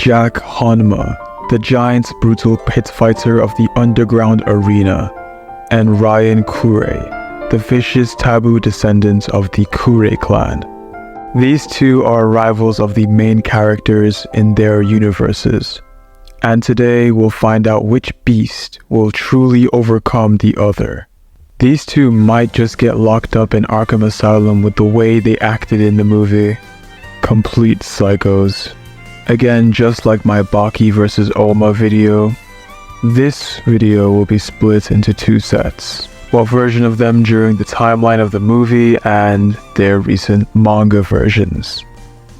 YujiroHanma, the giant's brutal pit fighter of the underground arena, and Raian Kure, the vicious taboo descendant of the Kure clan. These two are rivals of the main characters in their universes, and today we'll find out which beast will truly overcome the other. These two might just get locked up in Arkham Asylum with the way they acted in the movie. Complete psychos. Again, just like my Baki vs Ohma video, this video will be split into two sets. Well, version of them during the timeline of the movie and their recent manga versions.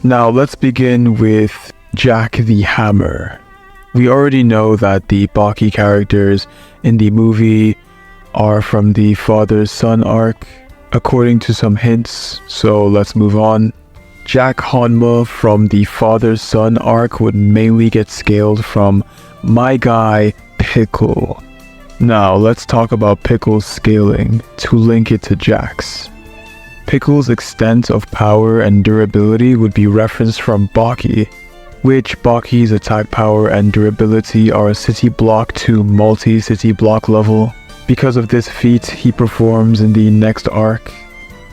Now let's begin with Jack the Hammer. We already know that the Baki characters in the movie are from the father-son arc, according to some hints, so let's move on. YujiroHanma from the father-son arc would mainly get scaled from my guy, Pickle. Now let's talk about Pickle's scaling to link it to Jack's. Pickle's extent of power and durability would be referenced from Baki, which Baki's attack power and durability are city block to multi-city block level. Because of this feat he performs in the next arc.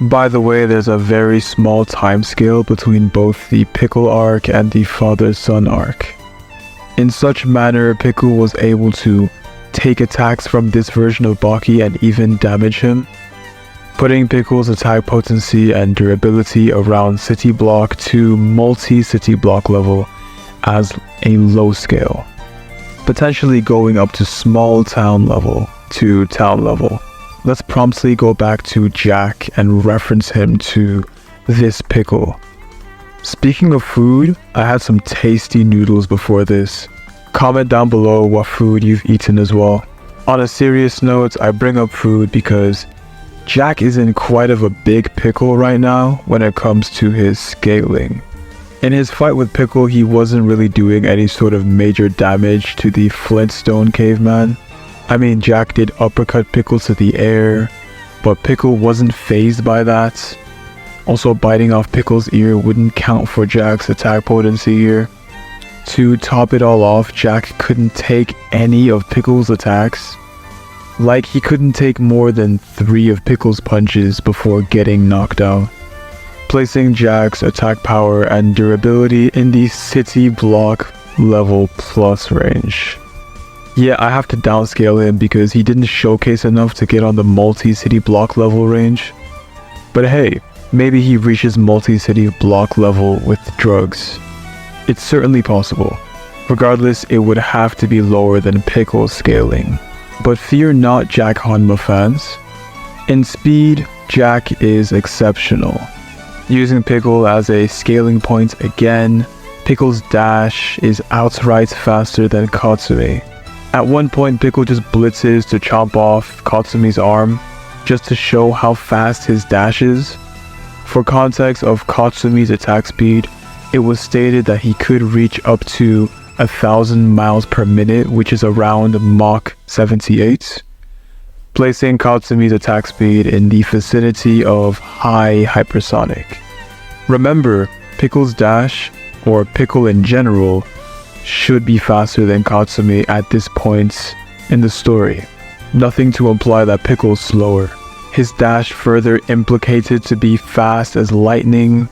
By the way, there's a very small time scale between both the Pickle arc and the father-son arc. In such manner, Pickle was able to take attacks from this version of Baki and even damage him, putting Pickle's attack potency and durability around city block to multi-city block level as a low scale, potentially going up to small town level to town level. Let's promptly go back to Jack and reference him to this Pickle. Speaking of food, I had some tasty noodles before this. Comment down below what food you've eaten as well. On a serious note, I bring up food because Jack is in quite of a big pickle right now when it comes to his scaling. In his fight with Pickle, he wasn't really doing any sort of major damage to the Flintstone caveman. I mean, Jack did uppercut Pickle to the air, but Pickle wasn't fazed by that. Also, biting off Pickle's ear wouldn't count for Jack's attack potency here. To top it all off, Jack couldn't take any of Pickle's attacks. Like, he couldn't take more than 3 of Pickle's punches before getting knocked out, placing Jack's attack power and durability in the city block level plus range. Yeah, I have to downscale him because he didn't showcase enough to get on the multi-city block level range. But hey, maybe he reaches multi-city block level with drugs. It's certainly possible. Regardless, it would have to be lower than Pickle's scaling. But fear not, YujiroHanma fans. In speed, Jack is exceptional. Using Pickle as a scaling point again, Pickle's dash is outright faster than Katsumi. At one point, Pickle just blitzes to chomp off Katsumi's arm, just to show how fast his dash is. For context of Katsumi's attack speed, it was stated that he could reach up to 1,000 miles per minute, which is around Mach 78, placing Katsumi's attack speed in the vicinity of high hypersonic. Remember, Pickle's dash, or Pickle in general, should be faster than Katsumi at this point in the story. Nothing to imply that Pickle's slower. His dash further implicated to be fast as lightning,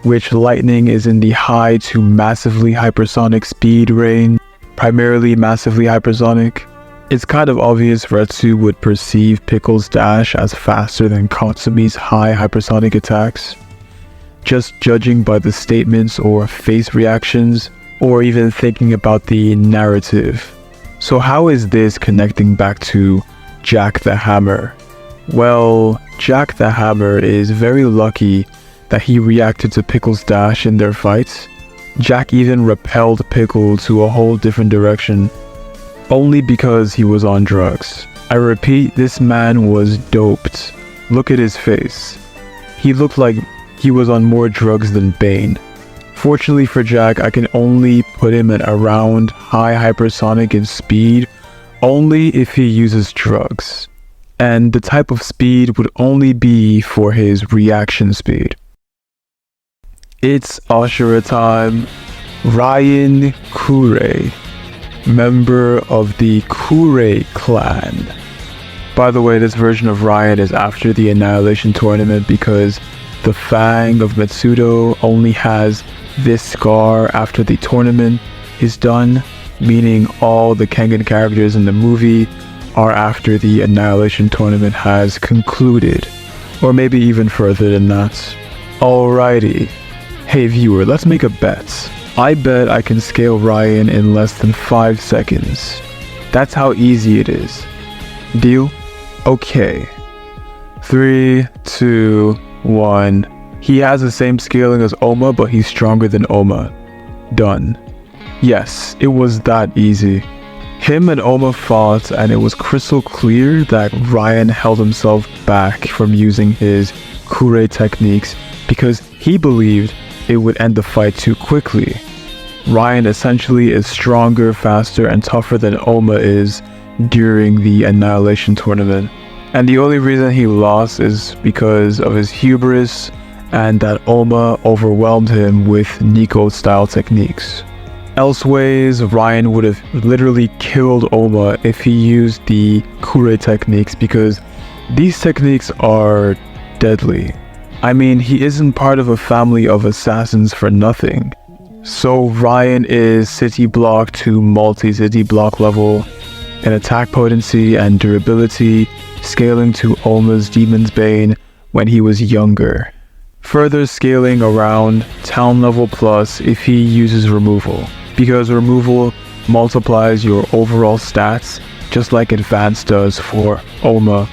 which lightning is in the high to massively hypersonic speed range, primarily massively hypersonic. It's kind of obvious Retsu would perceive Pickle's dash as faster than Katsumi's high hypersonic attacks, just judging by the statements or face reactions, or even thinking about the narrative. So how is this connecting back to Jack the Hammer? Well, Jack the Hammer is very lucky that he reacted to Pickle's dash in their fights. Jack even repelled Pickle to a whole different direction, only because he was on drugs. I repeat, this man was doped. Look at his face. He looked like he was on more drugs than Bane. Fortunately for Jack, I can only put him at around high hypersonic in speed only if he uses drugs. And the type of speed would only be for his reaction speed. It's Ashura time. Raian Kure, member of the Kure clan. By the way, this version of Raian is after the Annihilation Tournament because the Fang of Mitsudo only has this scar after the tournament is done, meaning all the Kengan characters in the movie are after the Annihilation Tournament has concluded, or maybe even further than that. Alrighty. Hey viewer, let's make a bet. I bet I can scale Raian in less than 5 seconds. That's how easy it is. Deal? Okay. 3, 2, 1. He has the same scaling as Ohma, but he's stronger than Ohma. Done. Yes, it was that easy. Him and Ohma fought, and it was crystal clear that Raian held himself back from using his Kure techniques because he believed it would end the fight too quickly. Raian essentially is stronger, faster, and tougher than Ohma is during the Annihilation Tournament. And the only reason he lost is because of his hubris and that Ohma overwhelmed him with Nico-style techniques. Elseways, Raian would have literally killed Ohma if he used the Kure techniques because these techniques are deadly. I mean, he isn't part of a family of assassins for nothing. So Raian is city block to multi-city block level in attack potency and durability, scaling to Ohma's Demon's Bane when he was younger. Further scaling around town level plus if he uses removal, because removal multiplies your overall stats just like advanced does for Ohma.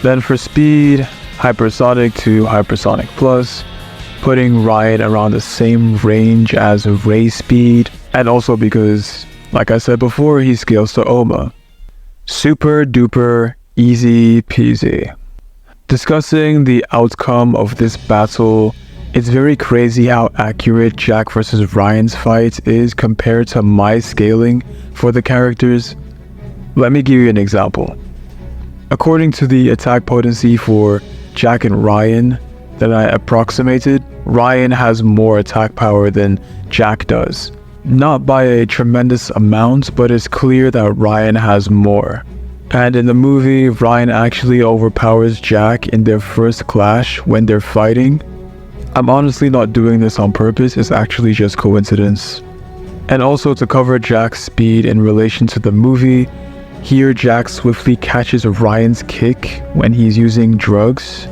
Then for speed, hypersonic to hypersonic plus, putting Raian around the same range as ray speed, and also because, like I said before, he scales to Ohma. Super duper easy peasy. Discussing the outcome of this battle, it's very crazy how accurate Jack versus Raian's fight is compared to my scaling for the characters. Let me give you an example. According to the attack potency for Jack and Raian that I approximated, Raian has more attack power than Jack does. Not by a tremendous amount, but it's clear that Raian has more. And in the movie, Raian actually overpowers Jack in their first clash when they're fighting. I'm honestly not doing this on purpose, it's actually just coincidence. And also to cover Jack's speed in relation to the movie, here Jack swiftly catches Raian's kick when he's using drugs.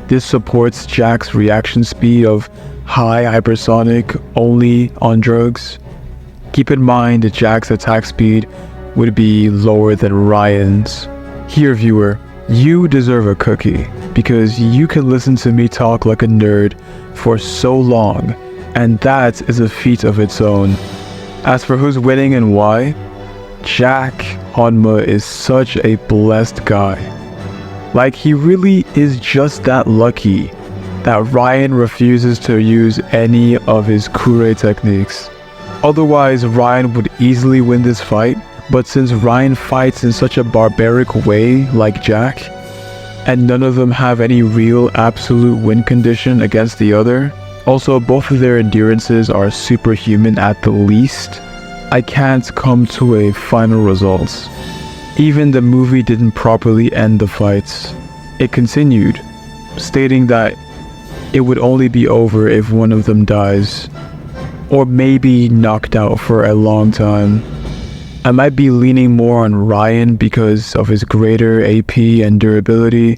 This supports Jack's reaction speed of high hypersonic only on drugs. Keep in mind Jack's attack speed would be lower than Raian's. Here viewer, you deserve a cookie because you can listen to me talk like a nerd for so long, and that is a feat of its own. As for who's winning and why, YujiroHanma is such a blessed guy. Like, he really is just that lucky that Raian refuses to use any of his Kure techniques. Otherwise, Raian would easily win this fight, but since Raian fights in such a barbaric way like Jack, and none of them have any real absolute win condition against the other, also both of their endurances are superhuman at the least, I can't come to a final result. Even the movie didn't properly end the fights. It continued, stating that it would only be over if one of them dies, or maybe knocked out for a long time. I might be leaning more on Raian because of his greater AP and durability.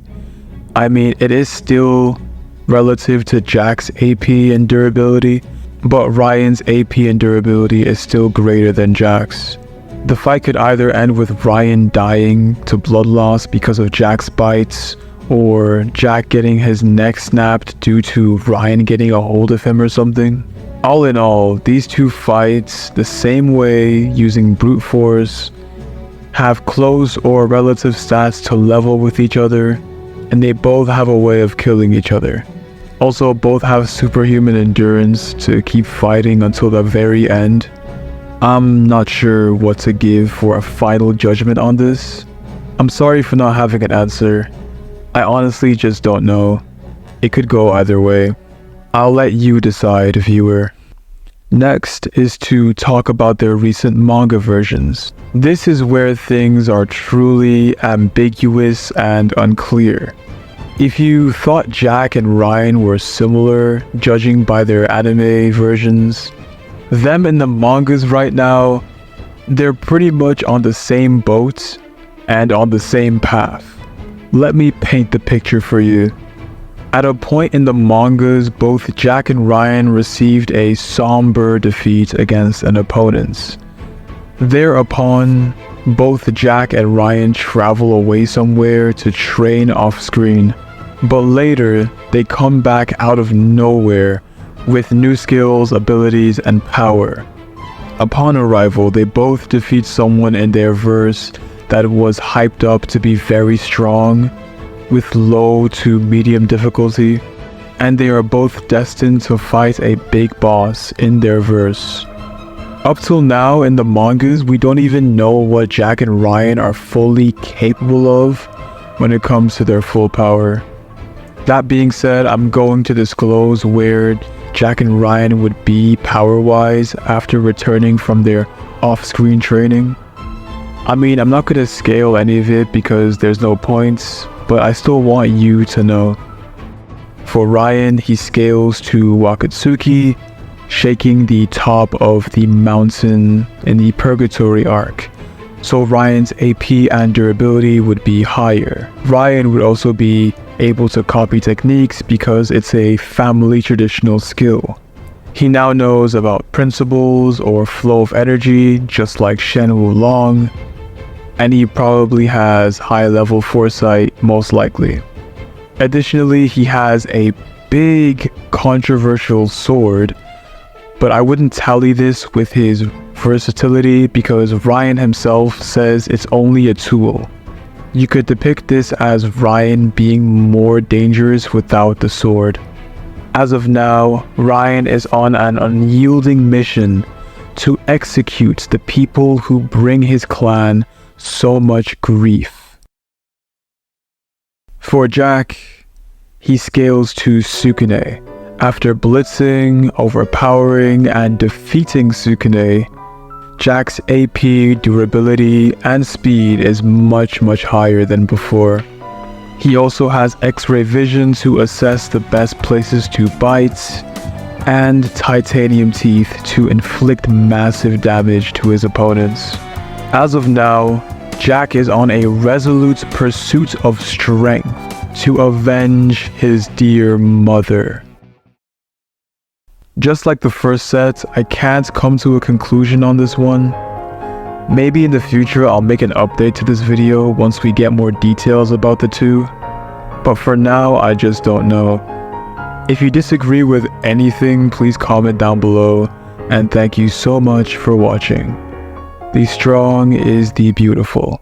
I mean, it is still relative to Jack's AP and durability, but Raian's AP and durability is still greater than Jack's. The fight could either end with Raian dying to blood loss because of Jack's bites, or Jack getting his neck snapped due to Raian getting a hold of him or something. All in all, these two fights, the same way using brute force, have close or relative stats to level with each other, and they both have a way of killing each other. Also, both have superhuman endurance to keep fighting until the very end. I'm not sure what to give for a final judgment on this. I'm sorry for not having an answer. I honestly just don't know. It could go either way. I'll let you decide, viewer. Next is to talk about their recent manga versions. This is where things are truly ambiguous and unclear. If you thought Jack and Ryan were similar, judging by their anime versions, them in the mangas right now, they're pretty much on the same boat and on the same path. Let me paint the picture for you. At a point in the mangas, both Jack and Ryan received a somber defeat against an opponent. Thereupon, both Jack and Ryan travel away somewhere to train off-screen, but later they come back out of nowhere with new skills, abilities, and power. Upon arrival, they both defeat someone in their verse that was hyped up to be very strong, with low to medium difficulty, and they are both destined to fight a big boss in their verse. Up till now in the mangas, we don't even know what Jack and Ryan are fully capable of when it comes to their full power. That being said, I'm going to disclose where Jack and Ryan would be power-wise after returning from their off-screen training. I mean, I'm not going to scale any of it because there's no points, but I still want you to know. For Ryan, he scales to Wakatsuki, shaking the top of the mountain in the Purgatory arc. So Ryan's AP and durability would be higher. Ryan would also be able to copy techniques because it's a family traditional skill. He now knows about principles or flow of energy, just like Shen Wulong, and he probably has high-level foresight, most likely. Additionally, he has a big controversial sword, but I wouldn't tally this with his versatility because Ryan himself says it's only a tool. You could depict this as Ryan being more dangerous without the sword. As of now, Ryan is on an unyielding mission to execute the people who bring his clan so much grief. For Jack, he scales to Sukune. After blitzing, overpowering, and defeating Sukune, Jack's AP, durability, and speed is much higher than before. He also has X-ray vision to assess the best places to bite, and titanium teeth to inflict massive damage to his opponents. As of now, Jack is on a resolute pursuit of strength to avenge his dear mother. Just like the first set, I can't come to a conclusion on this one. Maybe in the future I'll make an update to this video once we get more details about the two, but for now I just don't know. If you disagree with anything, please comment down below, and thank you so much for watching. The strong is the beautiful.